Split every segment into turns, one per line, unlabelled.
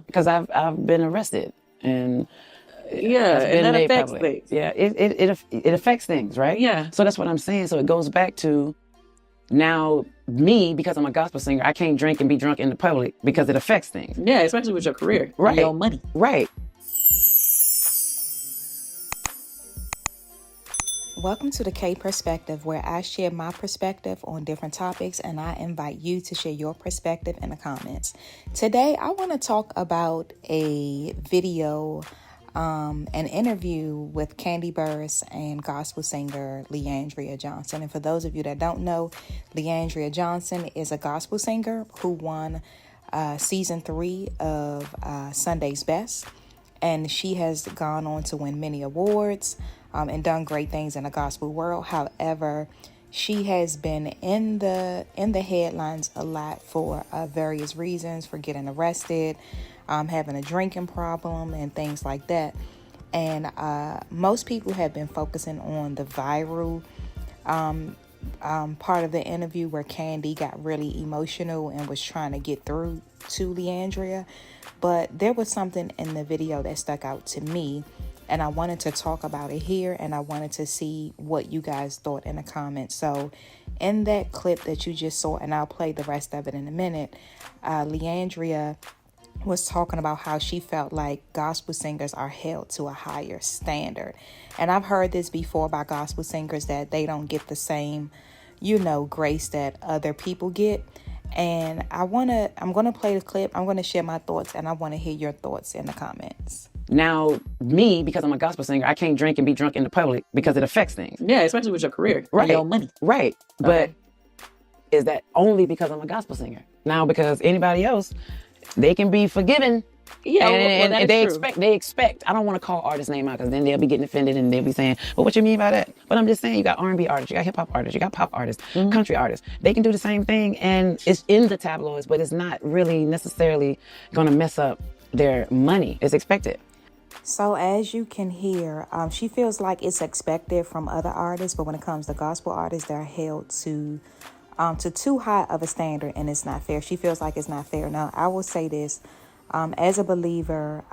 because I've been arrested and
Yeah,
that's
and
been
that
made
affects
public.
things.
Yeah, it affects things, right?
Yeah.
So that's what I'm saying. So it goes back to now me, because I'm a gospel singer, I can't drink and be drunk in the public because it affects things.
Yeah, especially with your career.
Right.
And your money.
Right.
Welcome to the K Perspective, where I share my perspective on different topics and I invite you to share your perspective in the comments. Today, I want to talk about a video, an interview with Kandi Burruss and gospel singer Leandria Johnson. And for those of you that don't know, Leandria Johnson is a gospel singer who won season 3 of Sunday's Best. And she has gone on to win many awards and done great things in the gospel world. However, she has been in the headlines a lot for various reasons, for getting arrested, having a drinking problem, and things like that. And most people have been focusing on the viral part of the interview where Kandi got really emotional and was trying to get through to Leandria. But there was something in the video that stuck out to me, and I wanted to talk about it here, and I wanted to see what you guys thought in the comments. So in that clip that you just saw, and I'll play the rest of it in a minute, Leandria was talking about how she felt like gospel singers are held to a higher standard. And I've heard this before by gospel singers, that they don't get the same, grace that other people get. And I'm going to play the clip. I'm going to share my thoughts, and I want to hear your thoughts in the comments.
Now, me, because I'm a gospel singer, I can't drink and be drunk in the public because it affects things.
Yeah, especially with your career.
Right.
And your money.
Right. But is that only because I'm a gospel singer? Now, because anybody else, they can be forgiven.
Yeah,
and they expect. I don't want to call artist name out because then they'll be getting offended and they'll be saying, well, what you mean by that? But I'm just saying, you got R&B artists, you got hip hop artists, you got pop artists, country artists. They can do the same thing, and it's in the tabloids, but it's not really necessarily going to mess up their money. It's expected.
So as you can hear, she feels like it's expected from other artists, but when it comes to gospel artists, they're held to too high of a standard, and it's not fair. She feels like it's not fair. Now, I will say this, as a believer,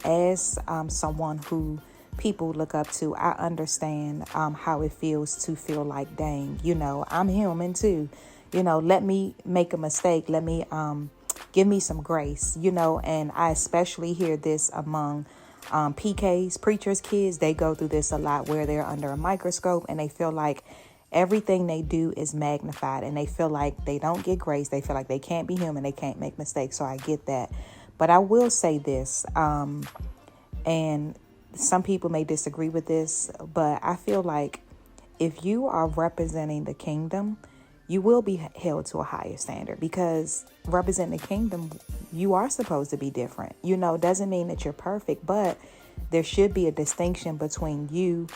as someone who people look up to, I understand how it feels to feel like, dang, I'm human too. Let me make a mistake. Let me give me some grace, and I especially hear this among PKs, preachers' kids. They go through this a lot where they're under a microscope and they feel like everything they do is magnified, and they feel like they don't get grace. They feel like they can't be human. They can't make mistakes. So I get that. But I will say this, and some people may disagree with this, but I feel like if you are representing the kingdom, you will be held to a higher standard, because representing the kingdom, you are supposed to be different. Doesn't mean that you're perfect, but there should be a distinction between you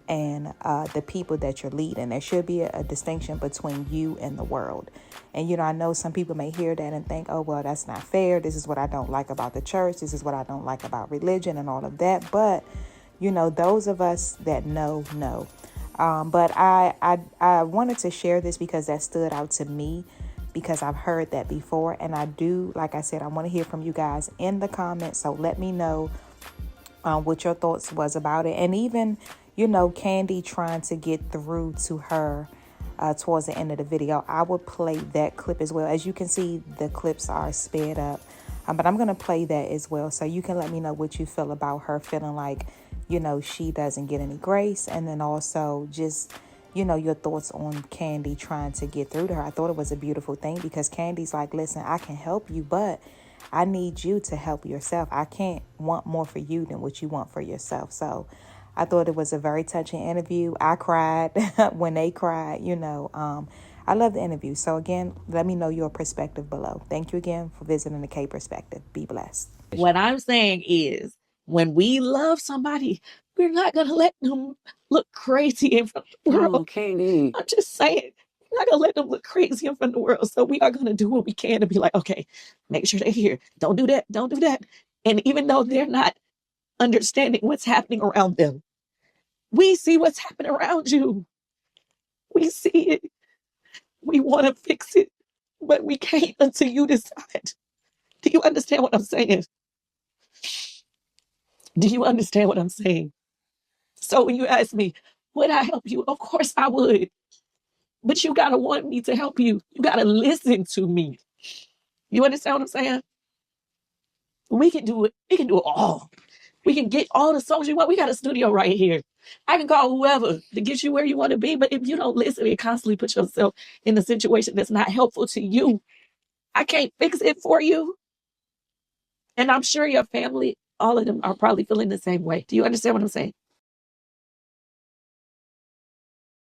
and the people that you're leading. There should be a distinction between you and the world. And, I know some people may hear that and think, oh, well, that's not fair. This is what I don't like about the church. This is what I don't like about religion and all of that. But, those of us that know. But I wanted to share this because that stood out to me, because I've heard that before. And I do, like I said, I want to hear from you guys in the comments. So let me know what your thoughts was about it. And even, Kandi trying to get through to her towards the end of the video. I would play that clip as well. As you can see, the clips are sped up. But I'm going to play that as well, so you can let me know what you feel about her feeling like, she doesn't get any grace. And then also just, your thoughts on Kandi trying to get through to her. I thought it was a beautiful thing, because Kandi's like, listen, I can help you, but I need you to help yourself. I can't want more for you than what you want for yourself. So I thought it was a very touching interview. I cried when they cried, I love the interview. So again, let me know your perspective below. Thank you again for visiting the K Perspective. Be blessed.
What I'm saying is, when we love somebody, we're not going to let them look crazy in front of the world.
Oh, Kandi.
I'm just saying, we're not going to let them look crazy in front of the world. So we are going to do what we can to be like, okay, make sure they're here. Don't do that. Don't do that. And even though they're not understanding what's happening around them, we see what's happening around you. We see it. We want to fix it, but we can't until you decide. Do you understand what I'm saying? Do you understand what I'm saying? So when you ask me, would I help you? Of course I would. But you got to want me to help you. You got to listen to me. You understand what I'm saying? We can do it. We can do it all. We can get all the songs you want. We got a studio right here. I can call whoever to get you where you want to be. But if you don't listen and constantly put yourself in a situation that's not helpful to you, I can't fix it for you. And I'm sure your family, all of them are probably feeling the same way. Do you understand what I'm saying?